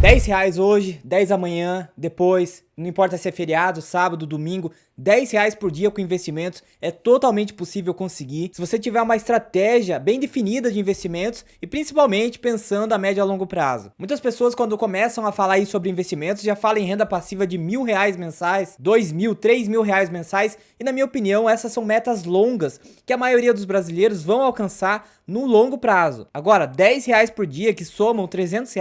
R$ 10 hoje, 10 amanhã, depois, não importa se é feriado, sábado, domingo, R$ 10 por dia com investimentos é totalmente possível conseguir se você tiver uma estratégia bem definida de investimentos e principalmente pensando a médio e a longo prazo. Muitas pessoas quando começam a falar aí sobre investimentos já falam em renda passiva de R$ 1.000 mensais, R$ 2.000, R$ 3.000 mensais e na minha opinião essas são metas longas que a maioria dos brasileiros vão alcançar no longo prazo. Agora, R$ 10 por dia que somam R$ 300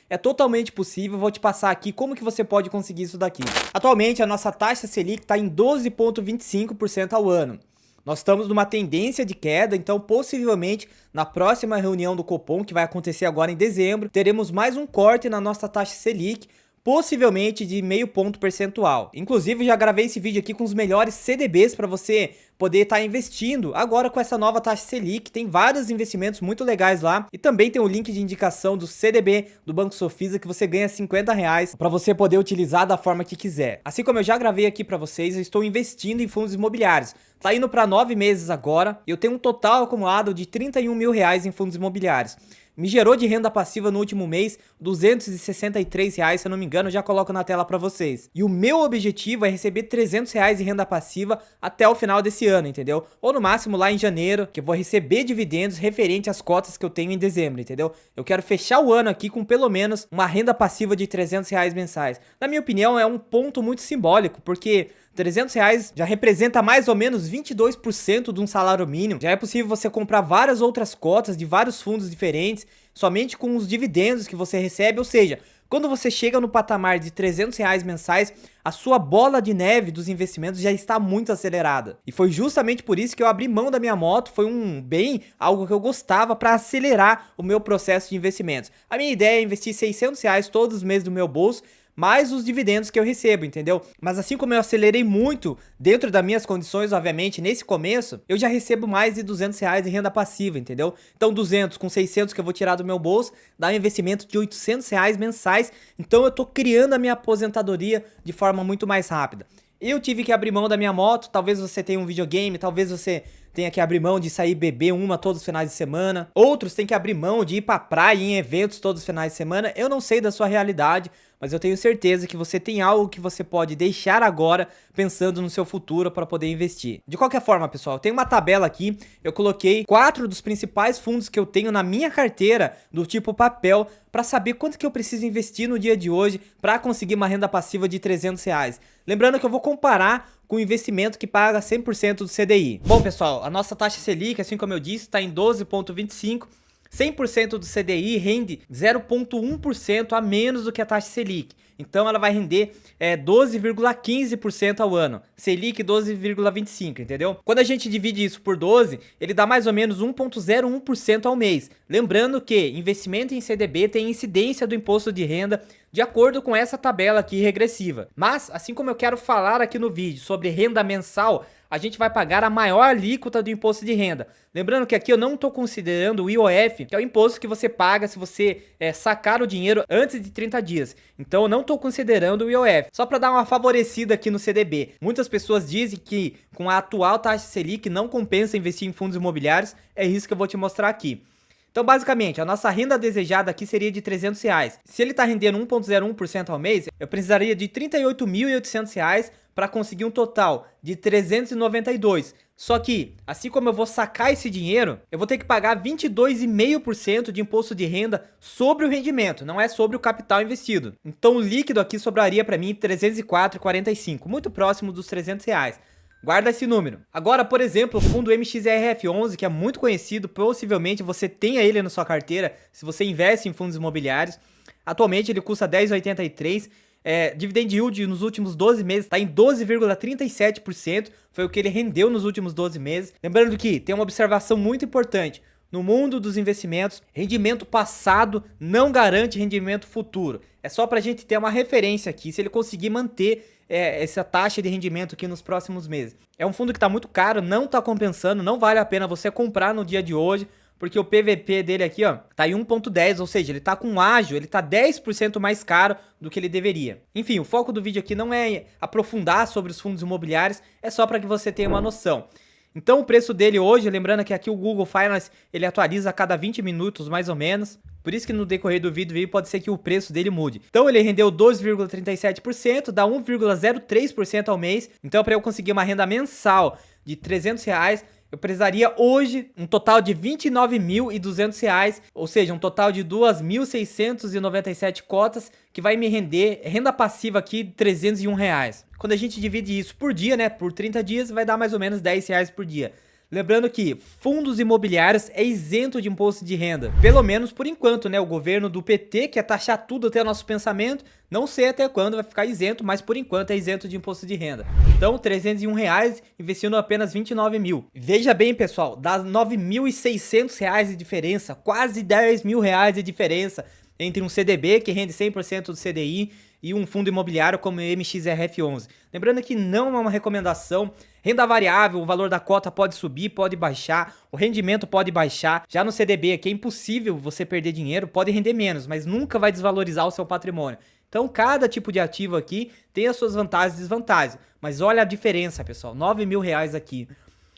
é totalmente possível, vou te passar aqui como que você pode conseguir isso daqui. Atualmente a nossa taxa Selic está em 12,25% ao ano. Nós estamos numa tendência de queda, então possivelmente na próxima reunião do Copom, que vai acontecer agora em dezembro, teremos mais um corte na nossa taxa Selic, possivelmente de meio ponto percentual. Inclusive já gravei esse vídeo aqui com os melhores CDBs para você poder estar investindo agora com essa nova taxa Selic. Tem vários investimentos muito legais lá e também tem o link de indicação do CDB do Banco Sofisa que você ganha R$ 50 para você poder utilizar da forma que quiser. Assim como eu já gravei aqui para vocês, eu estou investindo em fundos imobiliários. Tá indo para 9 meses agora e eu tenho um total acumulado de R$ 31.000 em fundos imobiliários. Me gerou de renda passiva no último mês R$ 263, se eu não me engano, já coloco na tela para vocês. E o meu objetivo é receber R$ 300 em renda passiva até o final desse ano, entendeu? Ou no máximo lá em janeiro, que eu vou receber dividendos referente às cotas que eu tenho em dezembro, entendeu? Eu quero fechar o ano aqui com pelo menos uma renda passiva de R$ 300 mensais. Na minha opinião, é um ponto muito simbólico, porque R$ 300 já representa mais ou menos 22% de um salário mínimo. Já é possível você comprar várias outras cotas de vários fundos diferentes, somente com os dividendos que você recebe, ou seja, quando você chega no patamar de R$ 300 mensais, a sua bola de neve dos investimentos já está muito acelerada. E foi justamente por isso que eu abri mão da minha moto, foi algo que eu gostava para acelerar o meu processo de investimentos. A minha ideia é investir R$ 600 todos os meses do meu bolso, mais os dividendos que eu recebo, entendeu? Mas assim como eu acelerei muito dentro das minhas condições, obviamente, nesse começo, eu já recebo mais de R$ 200 em renda passiva, entendeu? Então 200 com 600 que eu vou tirar do meu bolso, dá um investimento de R$ 800 mensais, então eu tô criando a minha aposentadoria de forma muito mais rápida. Eu tive que abrir mão da minha moto, talvez você tenha um videogame, talvez você tenha que abrir mão de sair beber todos os finais de semana. Outros têm que abrir mão de ir pra praia em eventos todos os finais de semana. Eu não sei da sua realidade, mas eu tenho certeza que você tem algo que você pode deixar agora pensando no seu futuro para poder investir. De qualquer forma, pessoal, tem uma tabela aqui, eu coloquei 4 dos principais fundos que eu tenho na minha carteira do tipo papel para saber quanto que eu preciso investir no dia de hoje para conseguir uma renda passiva de R$ 300. Lembrando que eu vou comparar com o investimento que paga 100% do CDI. Bom, pessoal, a nossa taxa Selic, assim como eu disse, está em 12,25%. 100% do CDI rende 0,1% a menos do que a taxa Selic. Então ela vai render 12,15% ao ano. Selic 12,25%, entendeu? Quando a gente divide isso por 12, ele dá mais ou menos 1,01% ao mês. Lembrando que investimento em CDB tem incidência do imposto de renda de acordo com essa tabela aqui regressiva. Mas, assim como eu quero falar aqui no vídeo sobre renda mensal, a gente vai pagar a maior alíquota do imposto de renda. Lembrando que aqui eu não estou considerando o IOF, que é o imposto que você paga se você sacar o dinheiro antes de 30 dias. Então eu não estou considerando o IOF. Só para dar uma favorecida aqui no CDB. Muitas pessoas dizem que com a atual taxa Selic não compensa investir em fundos imobiliários. É isso que eu vou te mostrar aqui. Então, basicamente, a nossa renda desejada aqui seria de R$ 300. Se ele está rendendo 1,01% ao mês, eu precisaria de R$ 38.800 para conseguir um total de 392. Só que, assim como eu vou sacar esse dinheiro, eu vou ter que pagar 22,5% de imposto de renda sobre o rendimento, não é sobre o capital investido. Então, o líquido aqui sobraria para mim R$ 304,45, muito próximo dos R$ 300. Guarda esse número. Agora, por exemplo, o fundo MXRF11, que é muito conhecido, possivelmente você tenha ele na sua carteira, se você investe em fundos imobiliários. Atualmente ele custa R$ 10,83. Dividend yield nos últimos 12 meses está em 12,37%. Foi o que ele rendeu nos últimos 12 meses. Lembrando que tem uma observação muito importante. No mundo dos investimentos, rendimento passado não garante rendimento futuro. É só para a gente ter uma referência aqui, se ele conseguir manter essa taxa de rendimento aqui nos próximos meses. É um fundo que está muito caro, não está compensando, não vale a pena você comprar no dia de hoje, porque o PVP dele aqui, ó, tá em 1,10, ou seja, ele tá com ágio, ele tá 10% mais caro do que ele deveria. Enfim, o foco do vídeo aqui não é aprofundar sobre os fundos imobiliários, é só para que você tenha uma noção. Então o preço dele hoje, lembrando que aqui o Google Finance, ele atualiza a cada 20 minutos mais ou menos. Por isso que no decorrer do vídeo pode ser que o preço dele mude. Então ele rendeu 12,37%, dá 1,03% ao mês. Então para eu conseguir uma renda mensal de R$ 300, eu precisaria hoje um total de R$ 29.200, ou seja, um total de 2.697 cotas, que vai me render renda passiva aqui de R$ 301. Quando a gente divide isso por dia, né, por 30 dias, vai dar mais ou menos R$ 10 por dia. Lembrando que fundos imobiliários é isento de imposto de renda, pelo menos por enquanto, né? O governo do PT quer taxar tudo até o nosso pensamento, não sei até quando vai ficar isento, mas por enquanto é isento de imposto de renda. Então, R$ 301 investindo apenas 29 mil. Veja bem, pessoal, dá R$ 9.600 de diferença, quase R$ 10 mil de diferença entre um CDB que rende 100% do CDI e um fundo imobiliário como o MXRF11. Lembrando que não é uma recomendação. Renda variável, o valor da cota pode subir, pode baixar, o rendimento pode baixar. Já no CDB aqui é impossível você perder dinheiro, pode render menos, mas nunca vai desvalorizar o seu patrimônio. Então cada tipo de ativo aqui tem as suas vantagens e desvantagens. Mas olha a diferença, pessoal, R$ 9 mil aqui.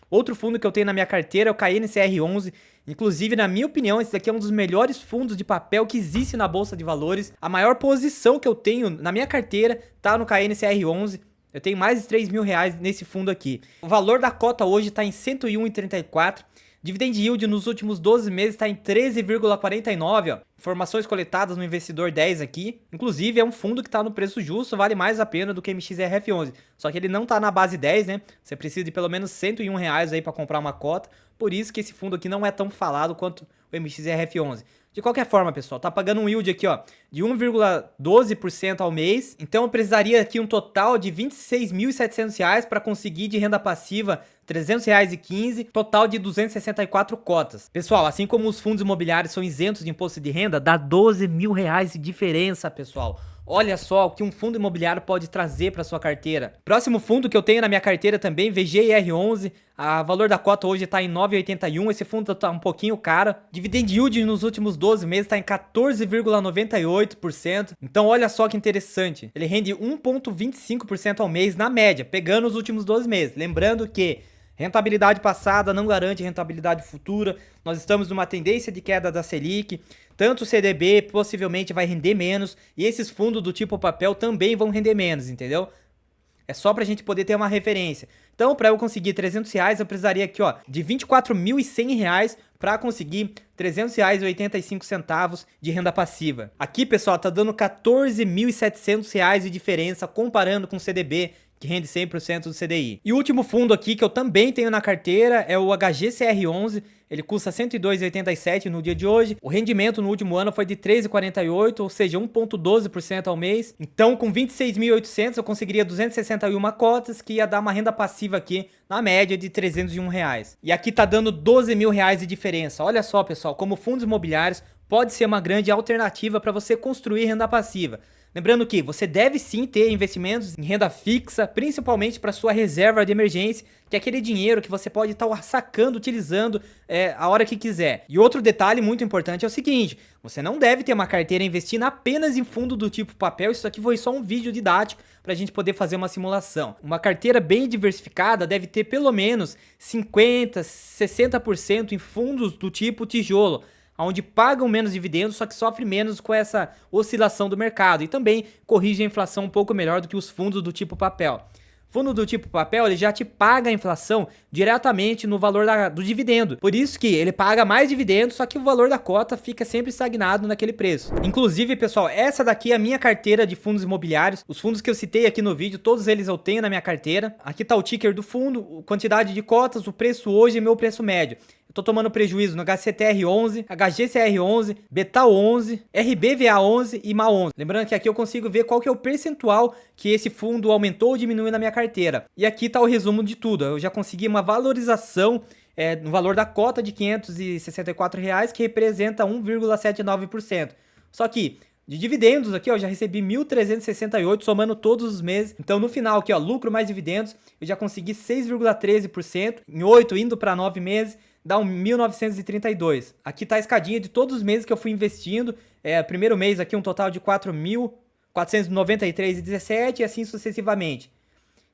Outro fundo que eu tenho na minha carteira é o KNCR11. Inclusive, na minha opinião, esse daqui é um dos melhores fundos de papel que existe na Bolsa de Valores. A maior posição que eu tenho na minha carteira tá no KNCR11. Eu tenho mais de R$ 3 mil nesse fundo aqui. O valor da cota hoje está em R$ 101,34. Dividend yield nos últimos 12 meses está em 13,49, ó. Informações coletadas no Investidor 10 aqui. Inclusive, é um fundo que está no preço justo, vale mais a pena do que o MXRF11. Só que ele não está na base 10, né? Você precisa de pelo menos R$ 101 aí para comprar uma cota. Por isso que esse fundo aqui não é tão falado quanto o MXRF11. De qualquer forma, pessoal, tá pagando um yield aqui, ó, de 1,12% ao mês. Então eu precisaria aqui um total de R$ 26.700 para conseguir de renda passiva R$ 300,15, total de 264 cotas. Pessoal, assim como os fundos imobiliários são isentos de imposto de renda, dá R$ 12 mil de diferença, pessoal. Olha só o que um fundo imobiliário pode trazer para sua carteira. Próximo fundo que eu tenho na minha carteira também, VGIR11. O valor da cota hoje está em 9,81. Esse fundo está um pouquinho caro. Dividend yield nos últimos 12 meses está em 14,98%. Então olha só que interessante. Ele rende 1,25% ao mês na média, pegando os últimos 12 meses. Lembrando que rentabilidade passada não garante rentabilidade futura. Nós estamos numa tendência de queda da Selic. Tanto o CDB possivelmente vai render menos e esses fundos do tipo papel também vão render menos, entendeu? É só pra gente poder ter uma referência. Então, para eu conseguir R$ 300, eu precisaria aqui, ó, de R$ 24.100 para conseguir R$ 300,85 de renda passiva. Aqui, pessoal, tá dando R$ 14.700 de diferença comparando com o CDB, que rende 100% do CDI. E o último fundo aqui que eu também tenho na carteira é o HGCR11. Ele custa R$ 102,87 no dia de hoje. O rendimento no último ano foi de 3,48, ou seja, 1,12% ao mês. Então, com 26.800 eu conseguiria 261 cotas, que ia dar uma renda passiva aqui na média de R$ 301. E aqui tá dando R$ 12 mil de diferença. Olha só, pessoal, como fundos imobiliários pode ser uma grande alternativa para você construir renda passiva. Lembrando que você deve sim ter investimentos em renda fixa, principalmente para sua reserva de emergência, que é aquele dinheiro que você pode estar sacando, utilizando a hora que quiser. E outro detalhe muito importante é o seguinte, você não deve ter uma carteira investindo apenas em fundo do tipo papel. Isso aqui foi só um vídeo didático para a gente poder fazer uma simulação. Uma carteira bem diversificada deve ter pelo menos 50%, 60% em fundos do tipo tijolo, onde pagam menos dividendos, só que sofrem menos com essa oscilação do mercado e também corrige a inflação um pouco melhor do que os fundos do tipo papel. Fundo do tipo papel, ele já te paga a inflação diretamente no valor do dividendo. Por isso que ele paga mais dividendos, só que o valor da cota fica sempre estagnado naquele preço. Inclusive, pessoal, essa daqui é a minha carteira de fundos imobiliários. Os fundos que eu citei aqui no vídeo, todos eles eu tenho na minha carteira. Aqui tá o ticker do fundo, quantidade de cotas, o preço hoje e meu preço médio. Tô tomando prejuízo no HCTR11, HGCR11, Betal11, RBVA11 e MA11. Lembrando que aqui eu consigo ver qual que é o percentual que esse fundo aumentou ou diminuiu na minha carteira. E aqui tá o resumo de tudo. Eu já consegui uma valorização no valor da cota de R$ 564, que representa 1,79%. Só que de dividendos aqui, ó, eu já recebi 1.368 somando todos os meses. Então no final aqui, ó, lucro mais dividendos, eu já consegui 6,13% em 8 indo para 9 meses. Dá 1.932. Aqui tá a escadinha de todos os meses que eu fui investindo. Primeiro mês aqui um total de 4.493,17 e assim sucessivamente.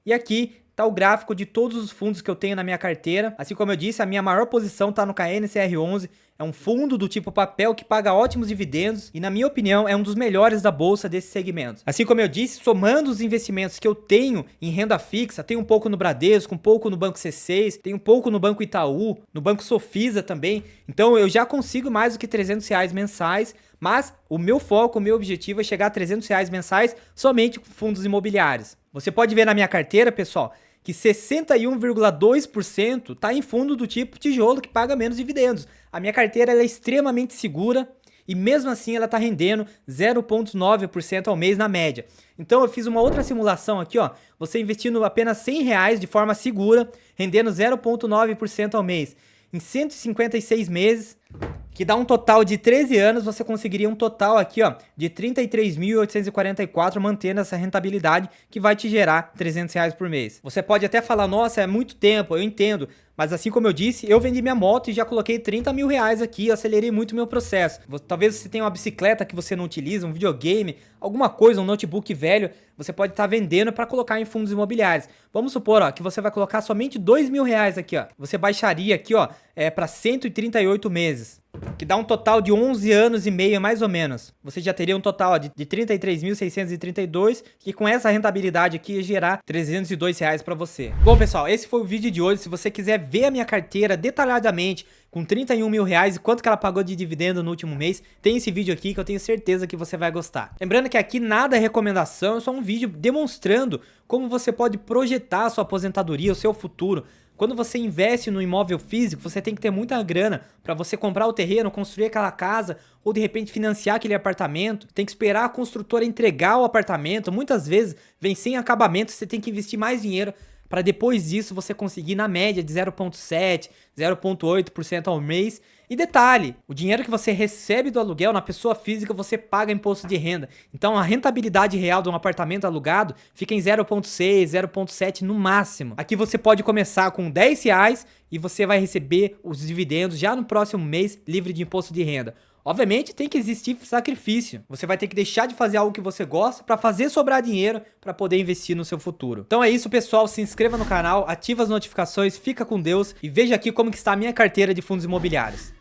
E aqui tá o gráfico de todos os fundos que eu tenho na minha carteira. Assim como eu disse, a minha maior posição tá no KNCR11, é um fundo do tipo papel que paga ótimos dividendos e, na minha opinião, é um dos melhores da bolsa desse segmento. Assim como eu disse, somando os investimentos que eu tenho em renda fixa, tenho um pouco no Bradesco, um pouco no Banco C6, tenho um pouco no Banco Itaú, no Banco Sofisa também. Então eu já consigo mais do que R$ 300 mensais, mas o meu foco, o meu objetivo é chegar a R$ 300 mensais somente com fundos imobiliários. Você pode ver na minha carteira, pessoal, que 61,2% está em fundo do tipo tijolo que paga menos dividendos. A minha carteira ela é extremamente segura e mesmo assim ela está rendendo 0,9% ao mês na média. Então eu fiz uma outra simulação aqui, ó, você investindo apenas R$ 100 de forma segura, rendendo 0,9% ao mês. Em 156 meses, que dá um total de 13 anos, você conseguiria um total aqui, ó, de 33.844 mantendo essa rentabilidade que vai te gerar R$ 300 por mês. Você pode até falar, nossa, é muito tempo, eu entendo. Mas assim como eu disse, eu vendi minha moto e já coloquei R$ 30 mil aqui, acelerei muito o meu processo. Talvez você tenha uma bicicleta que você não utiliza, um videogame, alguma coisa, um notebook velho, você pode estar vendendo para colocar em fundos imobiliários. Vamos supor, ó, que você vai colocar somente R$ 2 mil aqui, ó. Você baixaria aqui, ó, para 138 meses. Que dá um total de 11 anos e meio, mais ou menos. Você já teria um total de 33.632, que com essa rentabilidade aqui ia gerar R$ 302 para você. Bom, pessoal, esse foi o vídeo de hoje. Se você quiser ver a minha carteira detalhadamente, com 31 mil reais e quanto que ela pagou de dividendo no último mês, tem esse vídeo aqui que eu tenho certeza que você vai gostar. Lembrando que aqui nada é recomendação, é só um vídeo demonstrando como você pode projetar a sua aposentadoria, o seu futuro. Quando você investe no imóvel físico, você tem que ter muita grana para você comprar o terreno, construir aquela casa ou de repente financiar aquele apartamento. Tem que esperar a construtora entregar o apartamento. Muitas vezes vem sem acabamento, você tem que investir mais dinheiro para depois disso você conseguir na média de 0,7%, 0,8% ao mês. E detalhe, o dinheiro que você recebe do aluguel na pessoa física você paga imposto de renda. Então a rentabilidade real de um apartamento alugado fica em 0,6%, 0,7% no máximo. Aqui você pode começar com R$ 10 e você vai receber os dividendos já no próximo mês livre de imposto de renda. Obviamente tem que existir sacrifício. Você vai ter que deixar de fazer algo que você gosta para fazer sobrar dinheiro para poder investir no seu futuro. Então é isso, pessoal. Se inscreva no canal, ativa as notificações, fica com Deus e veja aqui como que está a minha carteira de fundos imobiliários.